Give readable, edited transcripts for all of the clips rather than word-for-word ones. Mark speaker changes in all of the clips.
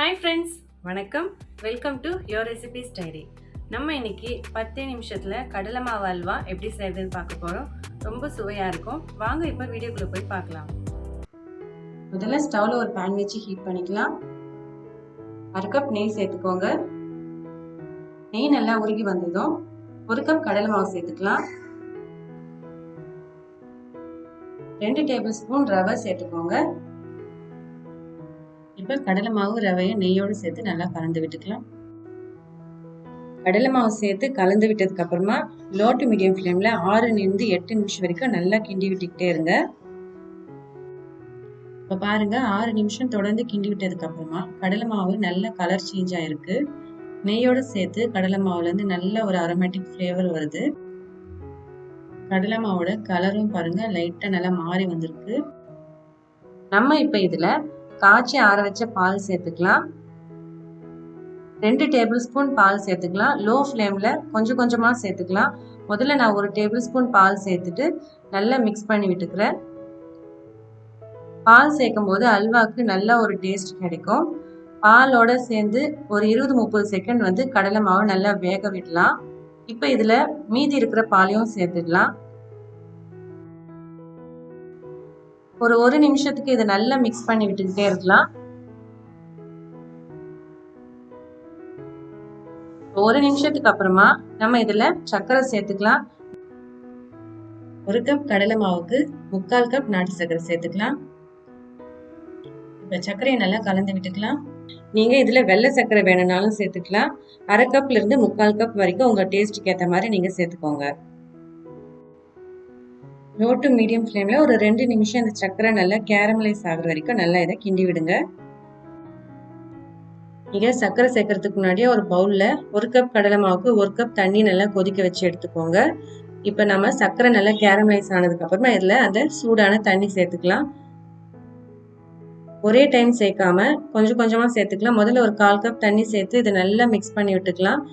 Speaker 1: Hi friends, வணக்கம். Welcome to your recipes diary. நம்ம இன்னைக்கு 10 நிமிஷத்தில் கடலை மாவு அல்வா எப்படி செய்யறதுன்னு பார்க்க போகிறோம். ரொம்ப சுவையாக இருக்கும். வாங்க இப்போ வீடியோக்குள்ளே போய் பார்க்கலாம். முதல்ல ஸ்டவ்வில் ஒரு பேன் வச்சு ஹீட் பண்ணிக்கலாம். 1 கப் நெய் சேர்த்துக்கோங்க. நெய் நல்லா உருகி வந்ததும் 1 கப் கடலை மாவு சேர்த்துக்கலாம். 2 டேபிள் ஸ்பூன் ரவை சேர்த்துக்கோங்க. இப்போ கடலை மாவு ரவையை நெய்யோடு சேர்த்து நல்லா கலந்து விட்டுக்கலாம். கடலை மாவு சேர்த்து கலந்து விட்டதுக்கு அப்புறமா லோ டு மீடியம் ஃப்ளேம்ல 6 8 நிமிஷம் வரைக்கும் நல்லா கிண்டி விட்டுக்கிட்டே இருங்க. இப்போ பாருங்க, 6 நிமிஷம் தொடர்ந்து கிண்டி விட்டதுக்கு அப்புறமா கடலை மாவு நல்ல கலர் சேஞ்ச் ஆயிருக்கு. நெய்யோடு சேர்த்து கடலை மாவுல இருந்து நல்ல ஒரு அரோமேட்டிக் ஃப்ளேவர் வருது. கடலை மாவோட கலரும் பாருங்க லைட்டா நல்லா மாறி வந்திருக்கு. நம்ம இப்போ இதுல காய்ச்சி ஆற வச்ச பால் சேர்த்துக்கலாம். 2 டேபிள் ஸ்பூன் பால் சேர்த்துக்கலாம். லோ ஃப்ளேம்ல கொஞ்சம் கொஞ்சமா சேர்த்துக்கலாம். முதல்ல நான் 1 டேபிள் ஸ்பூன் பால் சேர்த்துட்டு நல்லா மிக்ஸ் பண்ணி விட்டுக்கிறேன். பால் சேர்க்கும் போது அல்வாக்கு நல்ல ஒரு டேஸ்ட் கிடைக்கும். பாலோட சேர்ந்து ஒரு 20-30 செகண்ட் கடலை மாவு நல்லா வேக விடலாம். இப்போ இதுல மீதி இருக்கிற பாலையும் சேர்த்துடலாம். ஒரு 1 நிமிஷத்துக்கு இதை நல்லா மிக்ஸ் பண்ணி விட்டுக்கிட்டே இருக்கலாம். 1 நிமிஷத்துக்கு அப்புறமா நம்ம இதுல சர்க்கரை சேர்த்துக்கலாம். 1 கப் கடலை மாவுக்கு 3/4 கப் நாட்டு சர்க்கரை சேர்த்துக்கலாம். இப்ப சர்க்கரையை நல்லா கலந்து விட்டுக்கலாம். நீங்க இதுல வெள்ளை சர்க்கரை வேணும்னாலும் சேர்த்துக்கலாம். 1/2 கப்ல இருந்து 3/4 கப் வரைக்கும் உங்க டேஸ்ட்டுக்கு ஏற்ற மாதிரி நீங்க சேர்த்துக்கோங்க. லோ டு மீடியம் ஃப்ளேம்ல ஒரு 2 நிமிஷம் இந்த சர்க்கரை நல்லா கேரமலைஸ் ஆகுற வரைக்கும் நல்லா இதை கிண்டி விடுங்க. நீங்க சர்க்கரை சேர்க்கறதுக்கு முன்னாடியே ஒரு பவுல்ல 1 கப் கடலை மாவுக்கு 1 கப் தண்ணி நல்லா கொதிக்க வச்சு எடுத்துக்கோங்க. இப்ப நம்ம சர்க்கரை நல்லா கேரமலைஸ் ஆனதுக்கு அப்புறமா இதுல அந்த சூடான தண்ணி சேர்த்துக்கலாம். ஒரே டைம் சேர்க்காம கொஞ்சம் கொஞ்சமா சேர்த்துக்கலாம். முதல்ல ஒரு 1/4 கப் தண்ணி சேர்த்து இதை நல்லா மிக்ஸ் பண்ணி விட்டுக்கலாம்.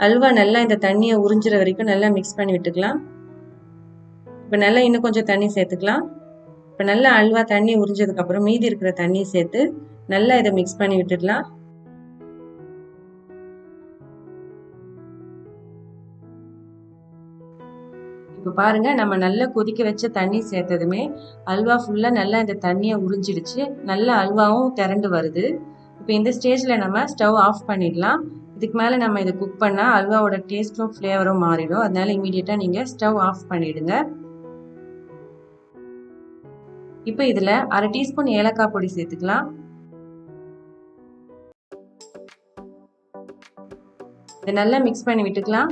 Speaker 1: அல்வா நல்லா இந்த தண்ணியை உறிஞ்சுற வரைக்கும் நல்லா மிக்ஸ் பண்ணி விட்டுக்கலாம். இப்போ நல்லா இன்னும் கொஞ்சம் தண்ணி சேர்த்துக்கலாம். இப்போ நல்லா அல்வா தண்ணி உறிஞ்சதுக்கு அப்புறம் மீதி இருக்கிற தண்ணி சேர்த்து நல்லா இதை மிக்ஸ் பண்ணி விட்டுடலாம். இப்போ பாருங்க, நம்ம நல்லா கொதிக்க வச்ச தண்ணி சேர்த்ததுமே அல்வா ஃபுல்லா நல்லா இந்த தண்ணியை உறிஞ்சிடுச்சு. நல்லா அல்வாவும் திரண்டு வருது. இப்போ இந்த ஸ்டேஜ்ல நம்ம ஸ்டவ் ஆஃப் பண்ணிடலாம். இதுக்கு மேல நம்ம இதை குக் பண்ணா அல்வாவோட டேஸ்டும் ஃப்ளேவரும் மாறிடும். அதனால இமீடியட்டா நீங்க ஸ்டவ் ஆஃப் பண்ணிடுங்க. இப்போ இதுல 1/2 டீஸ்பூன் ஏலக்காய் பொடி சேர்த்துக்கலாம். இதை நல்லா மிக்ஸ் பண்ணி விட்டுக்கலாம்.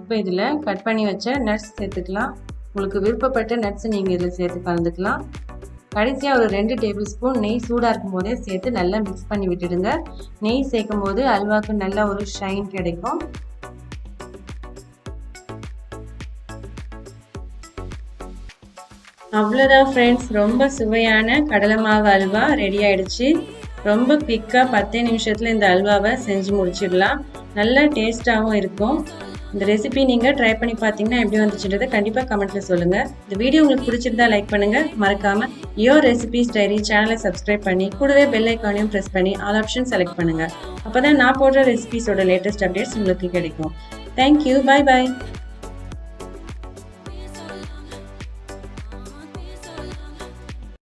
Speaker 1: இப்போ இதுல கட் பண்ணி வச்ச நட்ஸ் சேர்த்துக்கலாம். உங்களுக்கு விருப்பப்பட்ட நட்ஸ் நீங்க இதுல சேர்த்து கலந்துக்கலாம். கடைசியா ஒரு 2 டேபிள் ஸ்பூன் நெய் சூடா இருக்கும் போதே சேர்த்து நல்லா மிக்ஸ் பண்ணி விட்டுடுங்க. நெய் சேர்க்கும் போது அல்வாக்கு நல்ல ஒரு ஷைன் கிடைக்கும். அவ்வளோதான் ஃப்ரெண்ட்ஸ், ரொம்ப சுவையான கடலை மாவு அல்வா ரெடி ஆயிடுச்சு. ரொம்ப குயிக்காக 10 நிமிஷத்தில் இந்த அல்வாவை செஞ்சு முடிச்சிடலாம். நல்லா டேஸ்டாகவும் இருக்கும். இந்த ரெசிபி நீங்கள் ட்ரை பண்ணி பார்த்தீங்கன்னா எப்படி வந்துச்சுன்றதை கண்டிப்பாக கமெண்ட்டில் சொல்லுங்கள். இந்த வீடியோ உங்களுக்கு பிடிச்சிருந்தா லைக் பண்ணுங்கள். மறக்காமல் யோர் ரெசிபிஸ் டைரி சேனலை சப்ஸ்கிரைப் பண்ணி கூடவே பெல் ஐக்கானையும் ப்ரெஸ் பண்ணி ஆல் ஆப்ஷன் செலக்ட் பண்ணுங்கள். அப்போ தான் நான் போடுற ரெசிபிஸோட லேட்டஸ்ட் அப்டேட்ஸ் உங்களுக்கு கிடைக்கும். தேங்க்யூ. பாய் பாய்.